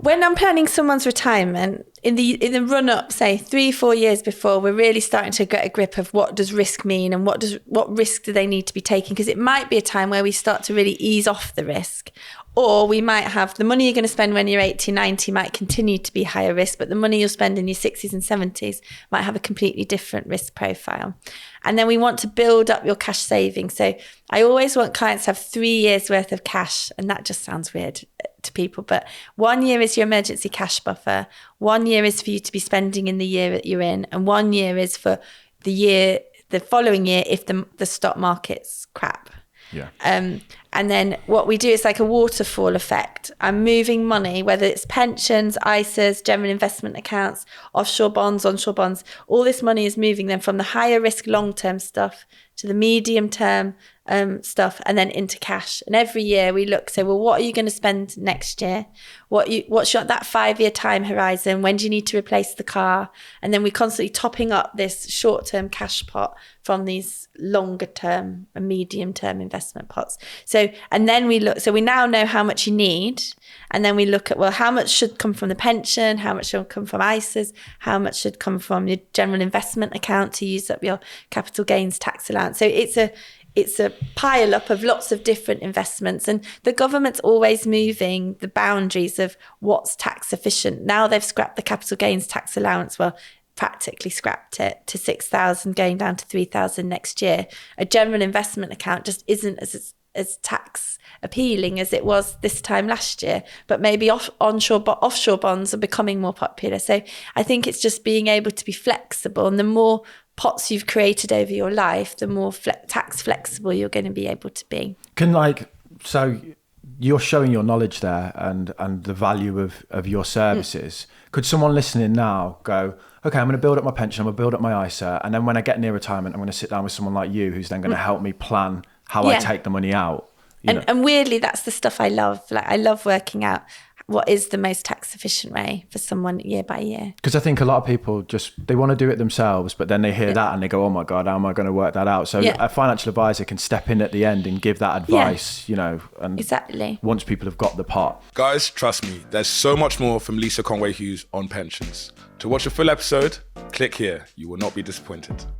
when I'm planning someone's retirement, in the run up, say 3-4 years before, we're really starting to get a grip of what does risk mean and what risk do they need to be taking, because it might be a time where we start to really ease off the risk. Or we might have the money you're going to spend when you're 80, 90 might continue to be higher risk, but the money you'll spend in your 60s and 70s might have a completely different risk profile. And then we want to build up your cash savings. So I always want clients to have 3 years worth of cash. And that just sounds weird to people, but 1 year is your emergency cash buffer. 1 year is for you to be spending in the year that you're in. And 1 year is for the following year if the stock market's crap. Yeah. And then what we do is like a waterfall effect. I'm moving money, whether it's pensions, ISAs, general investment accounts, offshore bonds, onshore bonds. All this money is moving them from the higher risk long-term stuff to the medium-term stuff, and then into cash. And every year we look, so well, what are you going to spend next year? What's that 5-year time horizon? When do you need to replace the car? And then we're constantly topping up this short-term cash pot from these longer-term and medium-term investment pots. So, and then we look, so we now know how much you need. And then we look at, well, how much should come from the pension? How much should come from ISAs? How much should come from your general investment account to use up your capital gains tax allowance? So it's a pile up of lots of different investments, and the government's always moving the boundaries of what's tax efficient. Now they've scrapped the capital gains tax allowance. Well, practically scrapped it to 6,000, going down to 3,000 next year. A general investment account just isn't as tax appealing as it was this time last year, but maybe offshore bonds are becoming more popular. So I think it's just being able to be flexible, and the more pots you've created over your life, the more tax flexible you're going to be able to be. So you're showing your knowledge there and the value of your services. Could someone listening now go, okay, I'm going to build up my pension, I'm going to build up my ISA, and then when I get near retirement, I'm going to sit down with someone like you who's then going to help me plan how I take the money out. And weirdly, that's the stuff I love. Like, I love working out what is the most tax efficient way for someone year by year. Because I think a lot of people they want to do it themselves, but then they hear that and they go, oh my God, how am I going to work that out? So a financial advisor can step in at the end and give that advice, and exactly. Once people have got the pot. Guys, trust me, there's so much more from Lisa Conway Hughes on pensions. To watch a full episode, click here. You will not be disappointed.